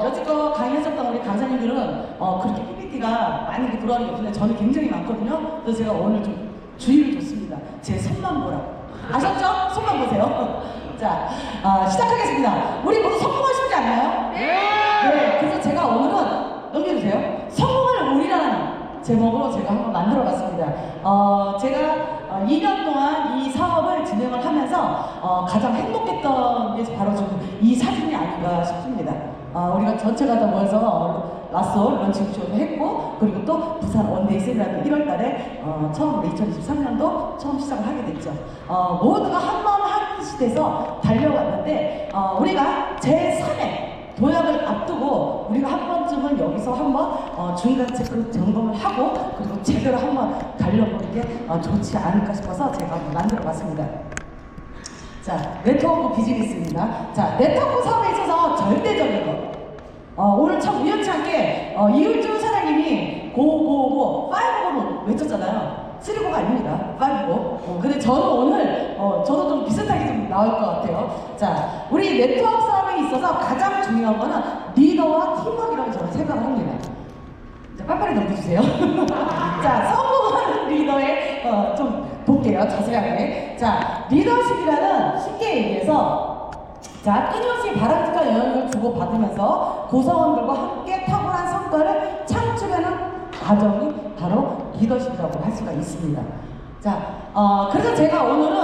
여지껏 강의하셨던 우리 강사님들은 그렇게 PPT가 많이 들어가는 게 없는데 저는 굉장히 많거든요. 그래서 제가 오늘 좀 주의를 줬습니다. 제 손만 보라. 아셨죠? 손만 보세요. 자, 시작하겠습니다. 우리 모두 성공하고 싶지 않나요? 네. 그래서 제가 오늘은 넘겨주세요. 성공을 우리라는 제목으로 제가 한번 만들어봤습니다. 제가 2년 동안 이 사업을 진행을 하면서 가장 행복했던 게 바로 지금 이 사진이 아닌가 싶습니다. 우리가 전체가 다 모여서 라솔 런칭쇼도 했고, 그리고 또 부산 원데이 세일하는 1월달에 처음으로 2023년도 처음 시작을 하게 됐죠. 모두가 한마음 한뜻이 돼서 달려왔는데 우리가 제3회 도약을 앞두고 우리가 한 번쯤은 여기서 한번 중간 체크 점검을 하고 그리고 제대로 한번 달려보는 게 좋지 않을까 싶어서 제가 한번 만들어봤습니다. 자, 네트워크 비즈니스입니다. 자, 네트워크 사업에 있어서 절대적인 것. 오늘 참 우연치 않게 이율주 사장님이 고고고 5고를 외쳤잖아요. 3고가 아닙니다. 5고. 근데 저는 오늘 저도 좀 비슷하게 좀 나올 것 같아요. 자, 우리 네트워크 사업에 있어서 가장 중요한 거는 리더와 팀워크라고 저는 생각을 합니다. 자, 빨리빨리 넘겨주세요. 자, 성공하는 리더의 좀 볼게요. 자세하게. 자, 리더십이라는 쉽게 얘기해서 자, 끊임없이 바람직한 영향을 주고받으면서 구성원들과 함께 탁월한 성과를 창출하는 과정이 바로 리더십이라고 할 수가 있습니다. 자, 그래서 제가 오늘은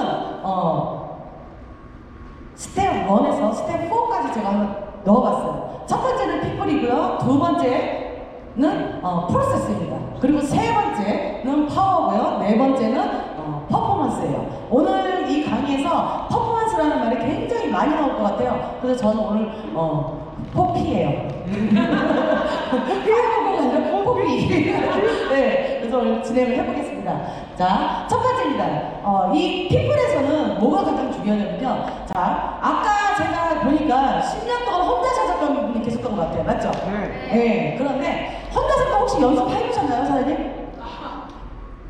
스텝 1에서 스텝 4까지 제가 한번 넣어봤어요. 첫 번째는 피플이고요. 두 번째는 프로세스입니다. 그리고 세 번째는 파워고요. 네 번째는 퍼포먼스예요. 오늘 이 강의에서 퍼포먼스라는 말이 굉장히 많이 나올 것 같아요. 그래서 저는 오늘 포피예요. 피해보고 아니라 포피. 네, 그래서 오늘 진행을 해보겠습니다. 자, 첫 번째입니다. 이 피플에서는 뭐가 가장 중요하냐면요. 자, 아까 제가 보니까 10년 동안 혼자 사셨던 분이 계셨던 것 같아요. 맞죠? 네. 그런데 혼자 사건 혹시 연습해보셨나요, 사장님?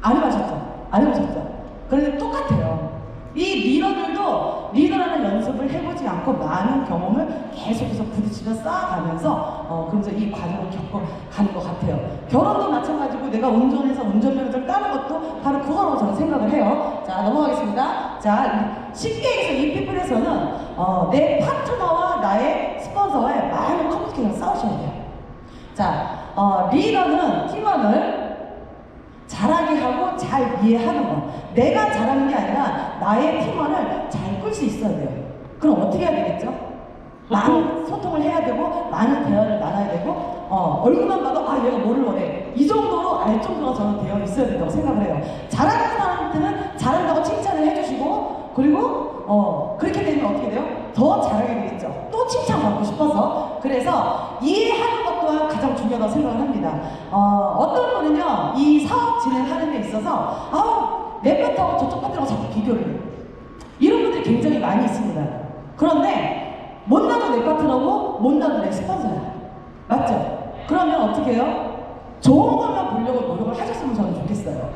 안 해보셨죠? 안 해보셨죠? 그런데 똑같아요. 이 리더들도 리더라는 연습을 해보지 않고 많은 경험을 계속해서 부딪히며 쌓아가면서 그래서 이 과정을 겪어가는 것 같아요. 결혼도 마찬가지고 내가 운전해서 운전면허를 따는 것도 바로 그거라고 저는 생각을 해요. 자, 넘어가겠습니다. 자, 쉽게 해서 이 피플에서는 내 파트너와 나의 스폰서와의 많은 커뮤니케이션을 싸우셔야 돼요. 자, 리더는 팀원을 잘하게 하고 잘 이해하는 거. 내가 잘하는 게 아니라 나의 팀원을 잘 끌 수 있어야 돼요. 그럼 어떻게 해야 되겠죠? 많은 소통을 해야 되고 많은 대화를 나눠야 되고 얼굴만 봐도 얘가 뭐를 원해 이 정도로 알 정도가 저는 되어 있어야 된다고 생각을 해요. 잘하는 사람한테는 잘한다고 칭찬을 해주시고 그리고 그렇게 되면 어떻게 돼요? 더 잘하게 되겠죠. 또 칭찬받고 싶어서. 그래서 이해하는 것 또한 가장 중요하다고 생각을 합니다. 어떤 분은요 이 사업 진행하는 데 있어서 내 파트하고 저쪽 파트하고 자꾸 비교를 해요. 이런 분들이 굉장히 많이 있습니다. 그런데 못나도 내 파트너고 못나도 내 스폰서야. 맞죠? 그러면 어떻게 해요? 좋은 것만 보려고 노력을 하셨으면 저는 좋겠어요.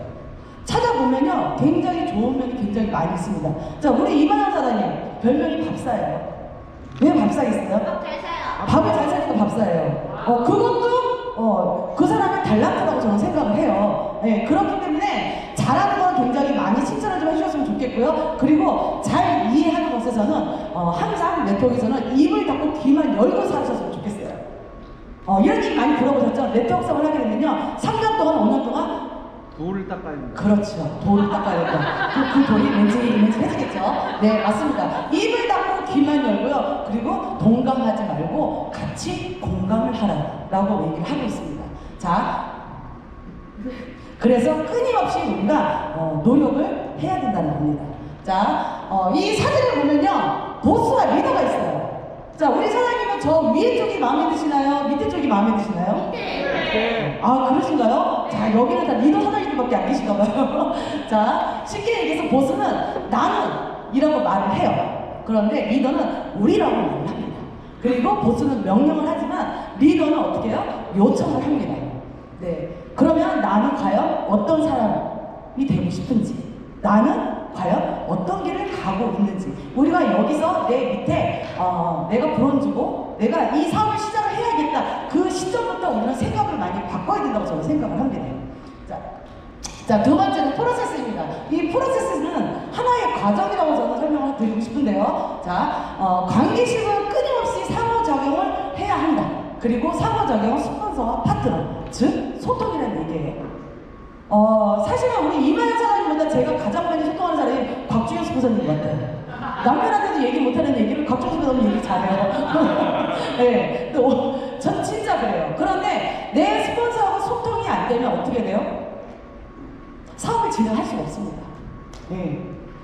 찾아보면요 굉장히 좋은 면이 굉장히 많이 있습니다. 자, 우리 이만한 사장님 별명이 밥사예요. 왜 밥사겠어요? 밥 잘 사요. 밥을 잘 사니까 밥사예요. 그것도 그 사람의 달란트라고 저는 생각을 해요. 네, 그렇기 때문에 잘하는 건 굉장히 많이 칭찬을 좀 해주셨으면 좋겠고요. 그리고 잘 이해하는 것에서는 항상 네트워크에서는 입을 닫고 귀만 열고 살으셨으면 좋겠어요. 이런 얘기 많이 들어보셨죠? 네트워크 사업을 하게 되면요 3년 동안 5년 동안 돌을 닦아야 된다. 그렇죠. 돌을 닦아야 된다. 그 돌이 멘징해지겠죠? 네, 맞습니다. 입을 닫고 귀만 열고요. 그리고 동감하지 말고 같이 공감을 하라라고 얘기를 하고 있습니다. 자, 그래서 끊임없이 우리가 노력을 해야 된다는 겁니다. 자, 이 사진을 보면요. 보스와 리더가 있어요. 자, 우리 사장님은 저 위에 쪽이 마음에 드시나요? 밑에 쪽이 마음에 드시나요? 네. 그러신가요? 자, 여기는 다 리더 사장님밖에 안 계신가 봐요. 자, 쉽게 얘기해서 보스는 나는 이라고 말을 해요. 그런데 리더는 우리라고 말을 합니다. 그리고 보스는 명령을 하지만 리더는 어떻게 해요? 요청을 합니다. 네. 그러면 나는 과연 어떤 사람이 되고 싶은지, 나는 과연 어떤 길을 가고 있는지, 우리가 여기서 내 밑에 내가 브론즈고 내가 이 사업을 시작을 해야 자, 두 번째는 프로세스입니다. 이 프로세스는 하나의 과정이라고 저는 설명을 드리고 싶은데요. 자, 관계식은 끊임없이 상호작용을 해야 한다. 그리고 상호작용은 스폰서와 파트너, 즉 소통이라는 얘기예요. 사실은 우리 이만현 사장님보다 제가 가장 많이 소통하는 사람이 곽주현 스폰서님 같아요. 남편한테도 얘기 못하는 얘기를 곽주현 스폰서님 얘기 잘해요. 네, 전 진짜 그래요. 그런데 내 스폰서하고 소통이 안 되면 어떻게 돼요? 사업을 진행할 수가 없습니다. 네.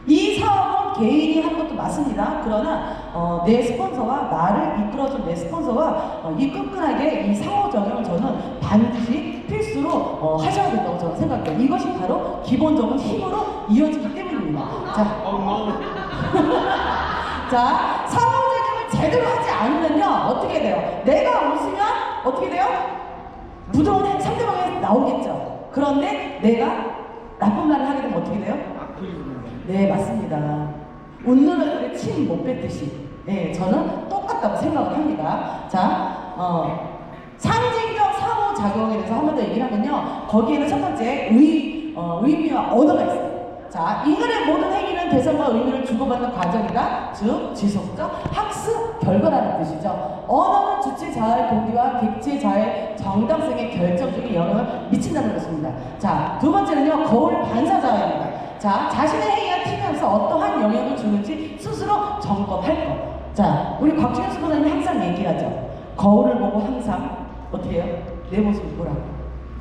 이 사업은 개인이 하는 것도 맞습니다. 그러나 내 스폰서와 나를 이끌어준 내 스폰서와 이 끈끈하게 이 상호작용을 저는 반드시 필수로 하셔야 된다고 저는 생각해요. 이것이 바로 기본적인 힘으로 이어지기 때문입니다. 자, 자, 상호작용을 제대로 하지 않으면요 어떻게 돼요? 내가 웃으면 어떻게 돼요? 부정은 상대방에 나오겠죠. 그런데 내가 나쁜 말을 하게 되면 어떻게 돼요? 네, 맞습니다. 웃는 얼굴에 침 못 뱉듯이. 네, 저는 똑같다고 생각을 합니다. 자, 상징적 상호작용에 대해서 한 번 더 얘기를 하면요. 거기에는 첫 번째 의미와 언어가 있어요. 자, 인간의 모든 행위는 대상과 의미를 주고받는 과정이다. 즉, 지속적 학습 결과라는 뜻이죠. 언어는 주체 자아의 동기와 객체 자아의 정당성에 결정적인 영향을 미친다는 것입니다. 자, 두 번째는요, 거울 반사자입니다. 자, 자신의 행위가 튀면서 어떠한 영향을 주는지 스스로 점검할 것. 자, 우리 곽주현 스폰서님이 항상 얘기하죠. 거울을 보고 항상 어떻게 해요? 내 모습을 보라고.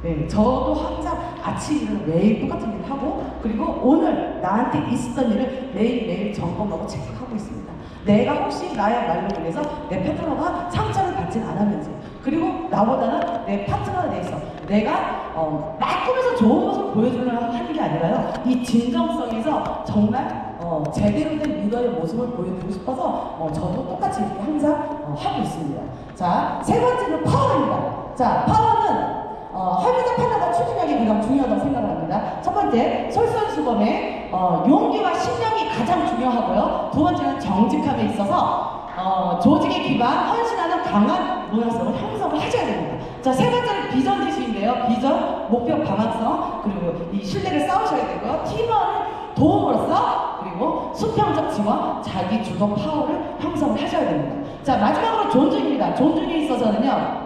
네, 저도 항상 아침 일을 매일 똑같은 일을 하고, 그리고 오늘 나한테 있었던 일을 매일매일 점검하고 체크하고 있습니다. 내가 혹시 나야말로 인해서 내 파트너가 상처를 받진 않았는지, 그리고 나보다는 내 파트너에 대해서 내가 막 꾸며서 좋은 모습을 보여주려고 하는 게 아니라요, 이 진정성에서 정말 제대로 된 리더의 모습을 보여드리고 싶어서 저도 똑같이 이렇게 항상 하고 있습니다. 자, 세 번째는 파워입니다. 자, 파워는 합의적 판단과 추진력이 가장 중요하다고 생각을 합니다. 첫 번째, 솔선수범의 용기와 신념이 가장 중요하고요. 두 번째는 정직함에 있어서 조직의 기반, 헌신하는 강한 문화성을 형성을 하셔야 됩니다. 자, 세 번째는 비전 제시인데요. 비전, 목표 방향성, 그리고 이 신뢰를 쌓으셔야 되고요. 팀원을 도움으로써, 그리고 수평적 지원, 자기 주도 파워를 형성을 하셔야 됩니다. 자, 마지막으로 존중입니다. 존중에 있어서는요,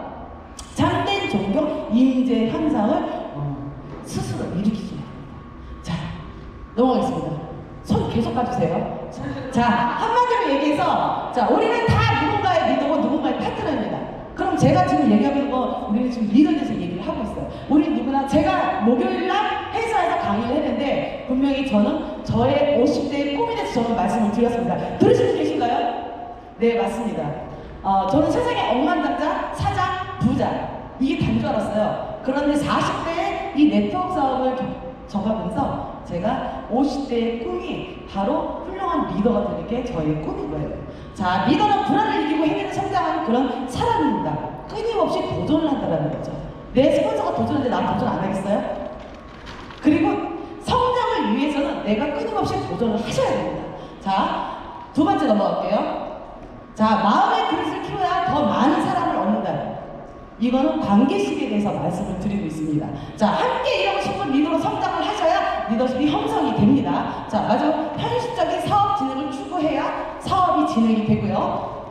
참된 존경, 임재 현상을 스스로 일으키셔야 됩니다. 자, 넘어가겠습니다. 손 계속 봐주세요. 자, 한마디로 얘기해서, 자, 우리는 다 누군가의 리더고 누군가의 파트너입니다. 그럼 제가 지금 얘기하는 거, 우리는 지금 리더에 대해서 얘기를 하고 있어요. 우리 누구나, 제가 목요일날 회사에서 강의를 했는데, 분명히 저는 저의 50대의 꿈에 대해서 저는 말씀을 드렸습니다. 들으신 분 계신가요? 네, 맞습니다. 저는 세상의 억만장자, 사장, 부자, 이게 단 줄 알았어요. 그런데 40대에 이 네트워크 사업을 접하면서 제가 50대의 꿈이 바로 훌륭한 리더가 되는 게 저의 꿈인 거예요. 자, 리더는 불안을 이기고 행위를 성장하는 그런 사람입니다. 끊임없이 도전을 한다는 거죠. 내 스폰서가 도전하는데 난 도전 안 하겠어요? 그리고 성장을 위해서는 내가 끊임없이 도전을 하셔야 됩니다. 자, 두 번째 넘어갈게요. 자, 마음의 그릇을 키워야 더 많은 사람을 얻는다. 이거는 관계식에 대해서 말씀을 드리고 있습니다. 자, 함께 일하고 싶은 리더로 성장을 하셔야 리더십이 형성이 됩니다. 자, 마지막 현실적인 사업 진행을 추구해야 사업이 진행이 되고요.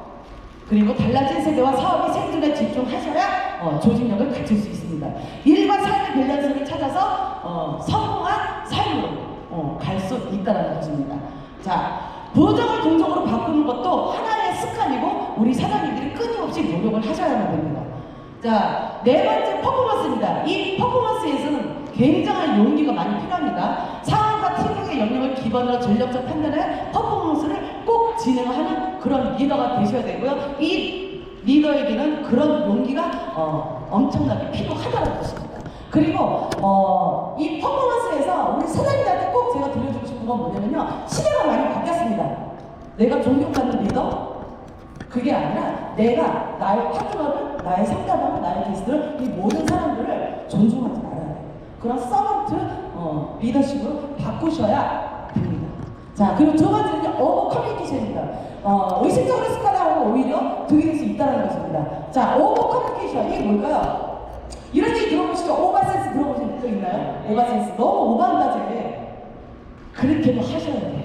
그리고 달라진 세대와 사업의 생존에 집중하셔야 조직력을 갖출 수 있습니다. 일과 삶의 밸런스를 찾아서 성공한 삶으로 갈 수 있다는 것입니다. 자, 부정을 동정으로 바꾸는 것도 하나의 습관이고 우리 사장님들이 끊임없이 노력을 하셔야만 됩니다. 자, 네 번째 퍼포먼스입니다. 이 퍼포먼스에서는 굉장한 용기가 많이 필요합니다. 상황과 팀워크의 영역을 기반으로 전략적 판단을 퍼포먼스를 꼭 진행하는 그런 리더가 되셔야 되고요. 이 리더에게는 그런 용기가 엄청나게 필요하다는 것입니다. 그리고 이 퍼포먼스에서 우리 사장님한테 꼭 제가 들려주고 싶은 건 뭐냐면요, 시대가 많이 바뀌었습니다. 내가 존경받는 리더? 그게 아니라 내가 나의 파트너를, 나의 상담원을, 나의 게스트를, 이 모든 사람들을 존중하지 말아야 돼요. 그런 서번트 리더십으로 바꾸셔야 됩니다. 자, 그리고 두 번째는요, 오버 커뮤니케이션입니다. 의식적으로 습관하고 오히려 득이 될 수 있다는 것입니다. 자, 오버 커뮤니케이션, 이게 뭘까요? 이런 얘기 들어보시죠? 오버센스 들어보신 적 있나요? 있나요? 오바 센스. 너무 오바한다, 쟤. 그렇게도 하셔야 돼요.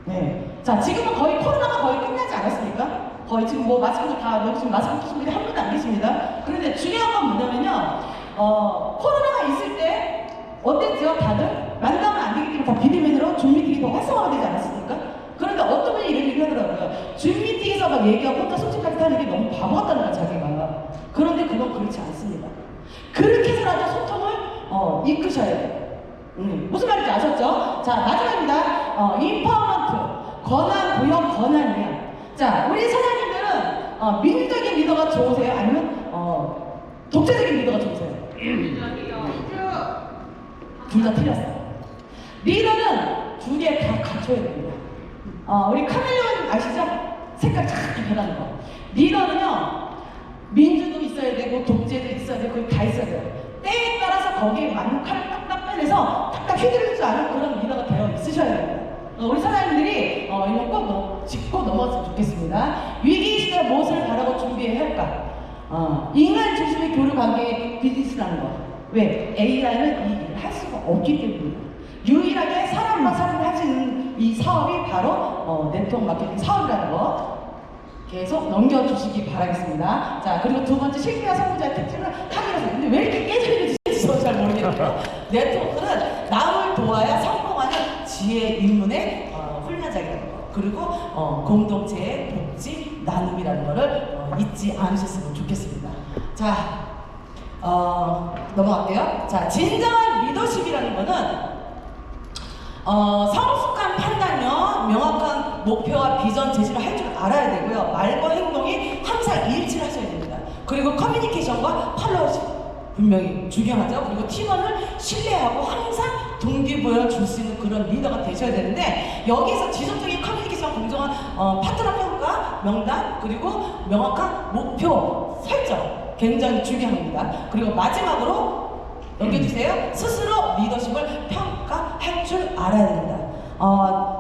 네. 자, 지금은 거의 코로나가 거의 끝나지 않았습니까? 거의 지금 뭐 마스크도 다, 여기 지금 마스크 쓰신 분이 한 분도 안 계십니다. 그런데 중요한 건 뭐냐면요. 코로나가 있을 때 어땠죠? 다들? 만나면 안 되기 때문에 다 비대면으로 줌 미팅이 더 활성화가 되지 않았습니까? 그런데 어떤 분이 이런 얘기 하더라고요. 줌 미팅에서 막 얘기하고 혼자 솔직하게 하는 게 너무 바보 같다는 거야, 자기가. 그런데 그건 그렇지 않습니다. 그렇게 해서라도 소통을 이끄셔야 돼요. 무슨 말인지 아셨죠? 자, 마지막입니다. 인파워먼트. 권한, 부여, 권한이야. 자, 우리 사장님들은 민주적인 리더가 좋으세요? 아니면 독재적인 리더가 좋으세요? 둘 다 틀렸어요. 리더는 두 개 다 갖춰야 됩니다. 우리 카멜레온 아시죠? 색깔 쫙 변하는 거. 리더는요, 민주도 있어야 되고 독재도 있어야 되고 그걸 다 있어야 돼요. 때에 따라서 거기에 맞는 칼을 딱딱 빼내서 딱딱 휘두를 줄 아는 그런 리더가 되어 있으셔야 됩니다. 우리 사장님들이 이런 꼭 짚고 넘어갔으면 좋겠습니다. 위기 시대 무엇을 바라고 준비해야 할까? 인간 중심의 교류 관계의 비즈니스라는 거. 왜? AI는 이 일을 할 수가 없기 때문입니다. 유일하게 사람과 사람이 할 수 있는 이 사업이 바로 네트워크 마케팅 사업이라는 거. 계속 넘겨주시기 바라겠습니다. 자, 그리고 두 번째 실패와 성공자의 특징을 하기로 했어요. 근데 왜 이렇게 깨지는지 저도 잘 모르겠는데요. 네트워크는 남을 도와야 성공하는 지혜 인문의 훈련장이라는 거. 그리고 공동체의 복지 나눔이라는 거를 잊지 않으셨으면 좋겠습니다. 자, 넘어갈게요. 자, 진정한 리더십이라는 거는 성숙한 판단력, 명확한 목표와 비전 제시를 할 줄 알아야 되고요. 말과 행동이 항상 일치를 하셔야 됩니다. 그리고 커뮤니케이션과 팔로워십 분명히 중요하죠. 그리고 팀원을 신뢰하고 항상 동기부여를 줄 수 있는 그런 리더가 되셔야 되는데, 여기서 지속적인 커뮤니케이션, 공정한 파트너 평가, 명단, 그리고 명확한 목표 설정 굉장히 중요합니다. 그리고 마지막으로 넘겨주세요. 스스로 리더십을 평가할 줄 알아야 됩니다.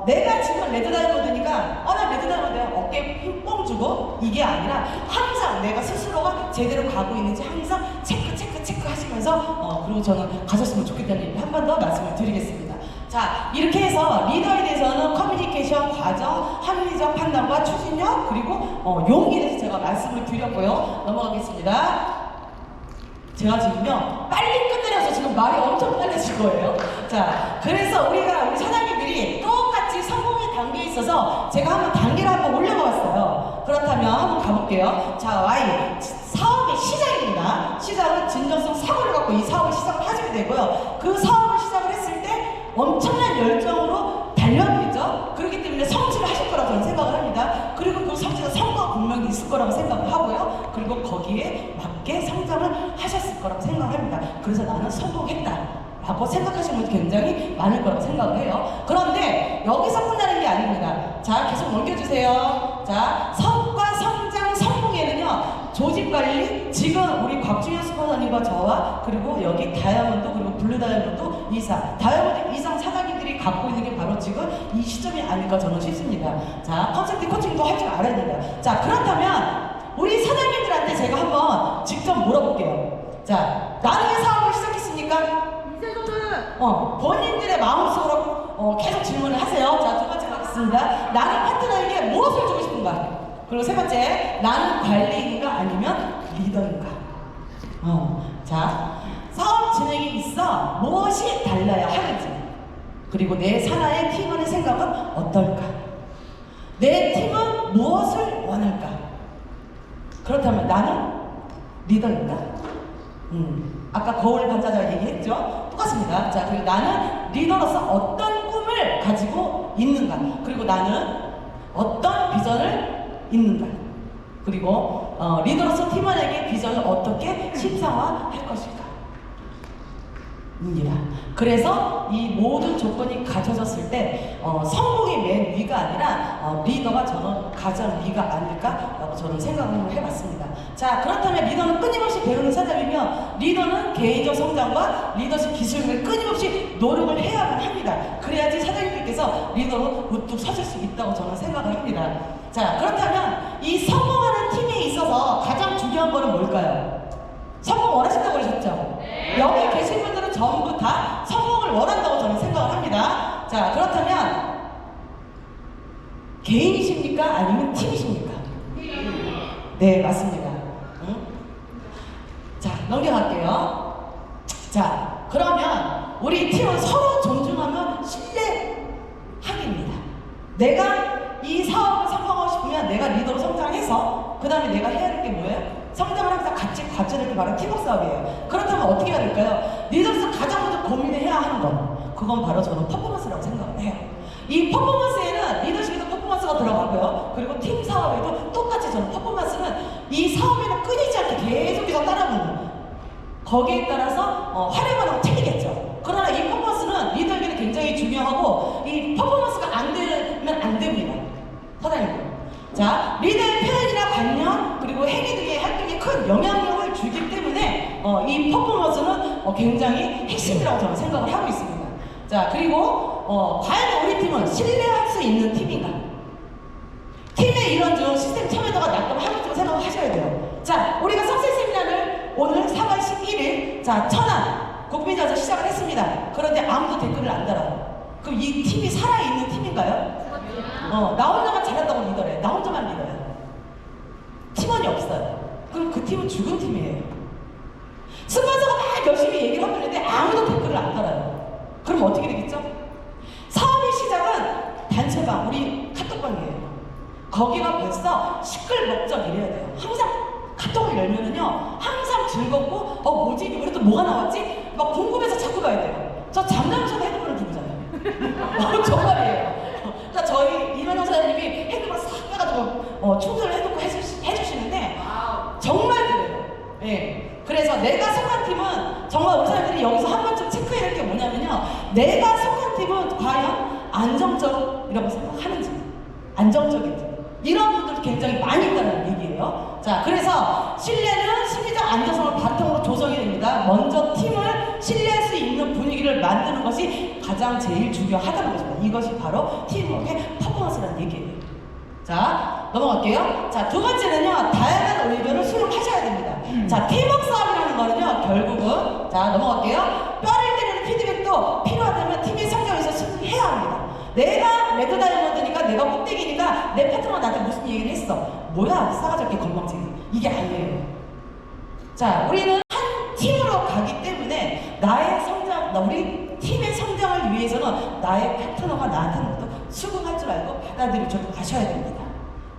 내가 지금 레드 다이아몬드니까 나 레드 다이아몬드야 어깨에 힘 뻥 주고 이게 아니라 항상 내가 스스로가 제대로 가고 있는지 항상 체크 하시면서 그리고 저는 가셨으면 좋겠다는 얘기 한 번 더 말씀을 드리겠습니다. 자, 이렇게 해서 리더에 대해서는 커뮤니케이션 과정, 합리적 판단과 추진력, 그리고 용기에 대해서 제가 말씀을 드렸고요. 넘어가겠습니다. 제가 지금요 빨리 끝내려서 지금 말이 엄청 빨라질 거예요. 자, 그래서 우리 사장님들이 똑같이 성공의 단계에 있어서 제가 한번 단계를 한번 올려봐 봤어요. 그렇다면 한번 가볼게요. 자, Y 사업의 시작입니다. 시작은 진정성 사고를 갖고 이 사업을 시작을 하시게 되고요. 그 사업을 시작을 했을 때 엄청난 열정으로 달려있죠. 그렇기 때문에 성취를 하실 거라고 저는 생각을 합니다. 그리고 그 성취가 성과가 분명히 있을 거라고 생각을 하고요. 그리고 거기에 맞게 성장을 하셨을 거라고 생각을 합니다. 그래서 나는 성공했다 라고 생각하시는 분이 굉장히 많을 거라고 생각을 해요. 그런데 여기서 끝나는 게 아닙니다. 자, 계속 넘겨주세요. 자, 성과, 성장, 성공에는요 조직관리, 지금 우리 곽준현 스포너님과 저와 그리고 여기 다이아몬드 그리고 블루 다이아몬드 이상, 다이아몬드 이상 사장님들이 갖고 있는 게 바로 지금 이 시점이 아닐까 저는 싶습니다. 자, 컨설팅 코칭도 할 줄 알아야 됩니다. 자, 그렇다면 우리 사장님들한테 제가 한번 직접 물어볼게요. 자, 나는 사업을 시작했습니까? 이제 저는 본인들의 마음속으로 계속 질문을 하세요. 자, 두 번째 가겠습니다. 나는 파트너에게 무엇을 주고 싶은가? 그리고 세 번째, 나는 관리인가 아니면 리더인가? 자, 사업 진행에 있어 무엇이 달라야 하는지, 그리고 내 산하의 팀원의 생각은 어떨까? 내 팀은 무엇을 원할까? 그렇다면 나는 리더인가? 아까 거울 반자자 얘기했죠? 똑같습니다. 자, 그리고 나는 리더로서 어떤 꿈을 가지고 있는가? 그리고 나는 어떤 비전을 있는가? 그리고 리더로서 팀원에게 비전을 어떻게 실상화할 것인가? 입니다. 그래서 이 모든 조건이 갖춰졌을 때 성공이 맨 위가 아니라 리더가 저는 가장 위가 아닐까라고 저는 생각을 해봤습니다. 자, 그렇다면 리더는 끊임없이 배우는 사람이며 리더는 개인적 성장과 리더십 기술을 끊임없이 노력을 해야만 합니다. 그래야지 사장님들께서 리더로 우뚝 서실 수 있다고 저는 생각을 합니다. 자, 그렇다면 이 성공하는 팀에 있어서 가장 중요한 거는 뭘까요? 성공 원하신다고 그러셨죠? 네. 여기 계신 분들은 전부 다 성공을 원한다고 저는 생각을 합니다. 자, 그렇다면 개인이십니까? 아니면 팀이십니까? 네, 맞습니다. 응? 자, 넘겨갈게요. 자, 그러면 우리 팀은 서로 존중하면 신뢰하기입니다. 내가 이 사업을 성공하고 싶으면 내가 리더로 성장해서 그 다음에 내가 해야 될 게 뭐예요? 성장을 항상 같이 갖춰야 될 게 바로 팀워크 사업이에요. 그렇다면 어떻게 해야 될까요? 리더로서 가장 먼저 고민해야 하는 건 그건 바로 저는 퍼포먼스라고 생각을 해요. 이 퍼포먼스에는 리더십에도 퍼포먼스가 들어가고요. 그리고 팀 사업에도 똑같이 저는 퍼포먼스는 이 사업에는 끊이지 않게 계속해서 따라붙는 거기에 따라서 활용하는 틀리겠죠. 그러나 이 퍼포먼스는 리더에게는 굉장히 중요하고 이 퍼포먼스가 안 되면 안 됩니다. 사장님. 자, 리더의 표현이나 관념 그리고 행위 등의 활동에 큰 영향력을 주기 때문에 이 퍼포먼스는 굉장히 핵심이라고 저는 생각을 하고 있습니다. 자, 그리고 과연 우리 팀은 신뢰할 수 있는 팀인가? 팀의 이런 중 시스템 참여도가 낮다고 한 번쯤 생각을 하셔야 돼요. 자, 우리가 석세 세미나를 오늘 4월 11일 자, 천안 국민자서 시작을 했습니다. 그런데 아무도 댓글을 안 달아요. 그럼 이 팀이 살아있는 팀인가요? 나 혼자만 잘한다고 리더래. 나 혼자만 리더야. 팀원이 없어요. 그럼 그 팀은 죽은 팀이에요. 스폰서가 막 열심히 얘기를 하고 있는데 아무도 댓글을 안 달아요. 그럼 어떻게 되겠죠? 사업의 시작은 단체방, 우리 카톡방이에요. 거기가 벌써 시끌벅적 이래야 돼요. 항상 카톡을 열면은요, 항상 즐겁고, 뭐지? 우리 또 뭐가 나왔지? 막 궁금해서 자꾸 가야 돼요. 저 잠잠해서 헤드폰을 들고잖아요. 정말이에요. 그러니까 저희 이면호 사장님이 헤드폰을 싹 빼가지고 충전을 해놓고 해주시는데, 정말 그래요. 예. 그래서 내가 속한 팀은 정말 우리 사람들이 여기서 한 번쯤 체크해야 할 게 뭐냐면요, 내가 속한 팀은 과연 안정적이라고 생각하는지, 안정적인지, 이런 분들 굉장히 많이 있다는 얘기예요. 자, 그래서 신뢰는 심리적 안정성을 바탕으로 조성이 됩니다. 먼저 팀을 신뢰할 수 있는 분위기를 만드는 것이 가장 제일 중요하다는 것입니다. 이것이 바로 팀워크의 퍼포먼스라는 얘기예요. 자, 넘어갈게요. 자, 두 번째는요, 다양한 의견을 수용하셔야 됩니다. 자, 팀워크 사업이라는 거는요, 결국은, 자, 넘어갈게요. 뼈를 때리는 피드백도 필요하다면 팀의 성장에서 승리해야 합니다. 내가 레드 다이아몬드니까, 내가 꼭대기니까 내 파트너가 나한테 무슨 얘기를 했어. 뭐야, 싸가지 없게 건방지게. 이게 아니에요. 자, 우리는 한 팀으로 가기 때문에 나의 성장, 우리 팀의 성장을 위해서는 나의 파트너가 나한테는 또 수긍할 줄 알고 받아들일 줄 아셔야 됩니다.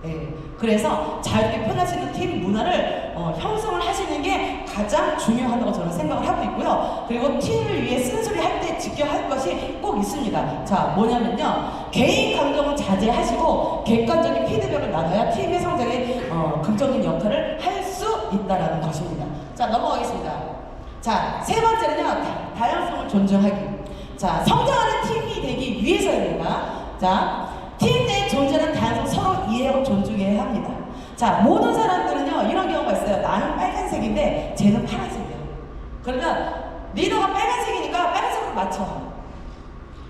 예, 그래서 자유롭게 표현할 수 있는 팀 문화를 형성을 하시는 게 가장 중요하다고 저는 생각을 하고 있고요. 그리고 팀을 위해 쓴소리 할 때 지켜야 할 것이 꼭 있습니다. 자, 뭐냐면요, 개인 감정은 자제하시고 객관적인 피드백을 나눠야 팀의 성장에 긍정적인 역할을 할 수 있다는 것입니다. 자, 넘어가겠습니다. 자, 세 번째는요, 다양성을 존중하기. 자, 성장하는 팀이 되기 위해서입니다. 자, 팀 내 존재는 다양성 서로 이해하고 존중해야 합니다. 자, 모든 사람들은요, 이런 경우가 있어요. 나는 빨간색인데 쟤는 파란색이야. 그러면 리더가 빨간색이니까 빨간색으로 맞춰.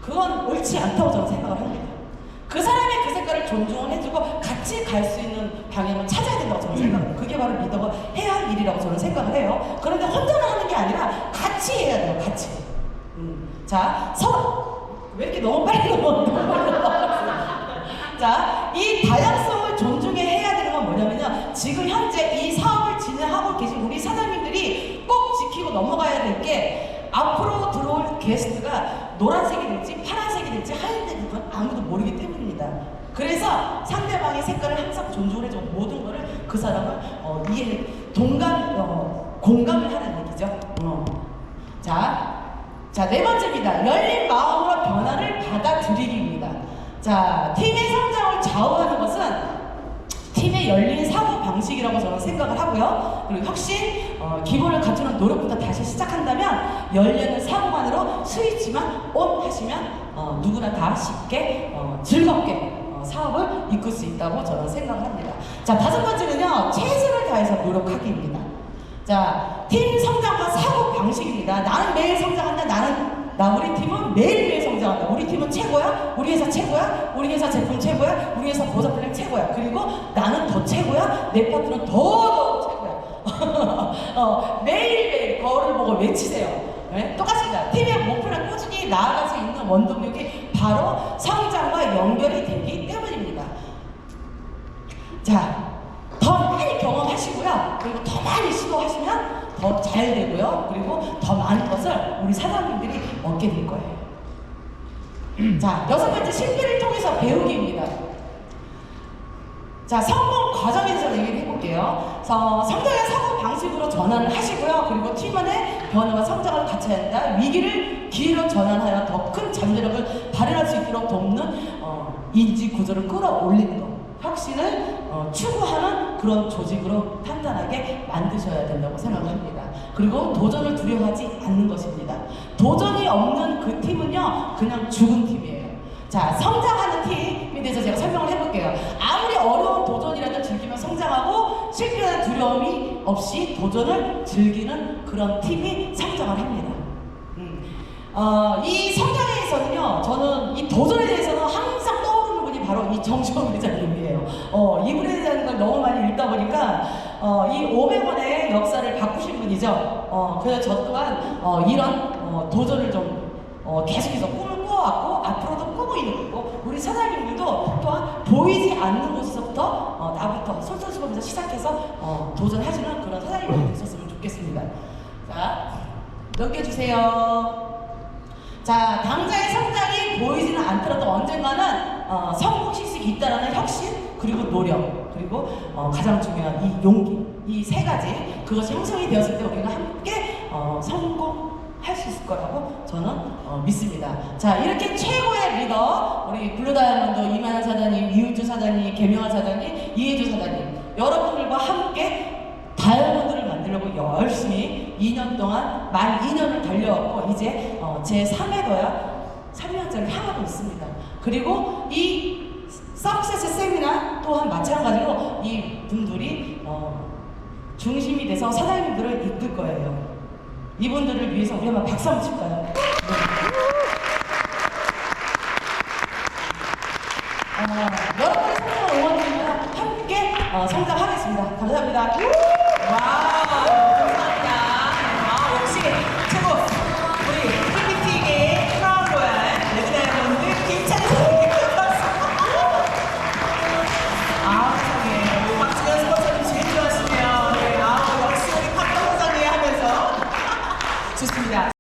그건 옳지 않다고 저는 생각을 합니다. 그 사람의 그 색깔을 존중을 해주고 같이 갈 수 있는 방향을 찾아야 된다고 저는 생각해요. 그게 바로 리더가 해야 할 일이라고 저는 생각을 해요. 그런데 혼자만 하는 게 아니라 같이 해야 돼요. 같이. 자, 서로 왜 이렇게 너무 빨리 자, 이 다양성을 존중해야 되는 건 뭐냐면요, 지금 현재 이 사업을 진행하고 계신 우리 사장님들이 꼭 지키고 넘어가야 될 게, 앞으로 들어올 게스트가 노란색이 될지 파란색이 될지 하얀색이 될지 아무도 모르기 때문입니다. 그래서 상대방의 색깔을 항상 존중을 해주고 모든 거를 그 사람을 공감을 하는 얘기죠. 자, 네 번째입니다. 열린 마음으로 변화를 받아들이기입니다. 자, 팀의 성장을 좌우하는 것은 팀의 열린 사고 방식이라고 저는 생각을 하고요. 그리고 혁신, 기본을 갖추는 노력부터 다시 시작한다면 열려는 사고만으로 스위치만 온 하시면 누구나 다 쉽게 즐겁게 사업을 이끌 수 있다고 저는 생각을 합니다. 자, 다섯 번째는요, 최선을 다해서 노력하기입니다. 자, 팀 성장과 사고 방식입니다. 나는 매일 성장한다. 우리 팀은 매일매일 성장한다. 우리 팀은 최고야. 우리 회사 최고야. 우리 회사 제품 최고야. 우리 회사 보상 플랜 최고야. 그리고 나는 더 최고야. 내 파트너는 더 최고야. 매일매일 거울을 보고 외치세요. 네? 똑같습니다. 팀의 목표를 꾸준히 나아갈 수 있는 원동력이 바로 성장과 연결이 되기 때문입니다. 자, 더 많이 경험하시고요. 그리고 더 많이 시도하시면 더 잘 되고요. 그리고 더 많은 것을 우리 사장님들이 얻게 될 거예요. 자, 6번째 실패를 통해서 배우기입니다. 자, 성공 과정에 대해서 얘기를 해볼게요. 성장의 사고 방식으로 전환을 하시고요. 그리고 팀원의 변화와 성장을 같이 한다. 위기를 기회로 전환하여 더 큰 잠재력을 발휘할 수 있도록 돕는 인지 구조를 끌어올리는 것. 혁신을 추구하는 그런 조직으로 탄탄하게 만드셔야 된다고 생각합니다. 그리고 도전을 두려워하지 않는 것입니다. 도전이 없는 그 팀은요, 그냥 죽은 팀이에요. 자, 성장하는 팀에 대해서 제가 설명을 해볼게요. 아무리 어려운 도전이라도 즐기며 성장하고 실패에 대한 두려움이 없이 도전을 즐기는 그런 팀이 성장을 합니다. 이 성장에서는요, 저는 이 도전에 대해서는 항상 떠오르는 분이 바로 이 정시원 회장님이에요. 이분에 대한 걸 너무 많이 읽다 보니까 이 500원의 역사를 바꾸신 분이죠. 그래서 저 또한 이런 도전을 좀 계속해서 꿈을 꾸어왔고 앞으로도 꾸고 있는 거고, 우리 사장님들도 또한 보이지 않는 곳에서부터 나부터 솔솔솔하면서 시작해서 도전하시는 그런 사장님이 되셨으면 좋겠습니다. 자, 넘겨주세요. 자, 당장의 성장이 보이지는 않더라도 언젠가는 성공 실직이 있다라는 혁신, 그리고 노력, 그리고 가장 중요한 이 용기, 이 세 가지, 그것이 형성이 되었을 때 우리가 함께 성공할 수 있을 거라고 저는 믿습니다. 자, 이렇게 최고의 리더, 우리 블루다이아몬드 이만현 사장님, 이우주 사장님, 김영환 사장님, 이혜주 사장님, 여러분들과 함께 다이아몬드를 만들려고 열심히 2년 동안 만 2년을 달려왔고, 이제 제 3회도야 3년째를 향하고 있습니다. 그리고 이 석세스 세미나 또한 마찬가지로 이 분들이 중심이 돼서 사장님들을 이끌 거예요. 이분들을 위해서 우리 한번 박수 한번 칠까요? 네. 여러분의 성장 응원팀과 함께 성장하겠습니다. 감사합니다. 와, 감사합니다. 역시 최고. 우리 PPT계 크라운 로얄 레드다이아몬드 김찬희 선생님. 세상에. 박지현 스포츠님 제일 좋아하시네요. 네, 역시 우리 박동 사장님 하면서 좋습니다.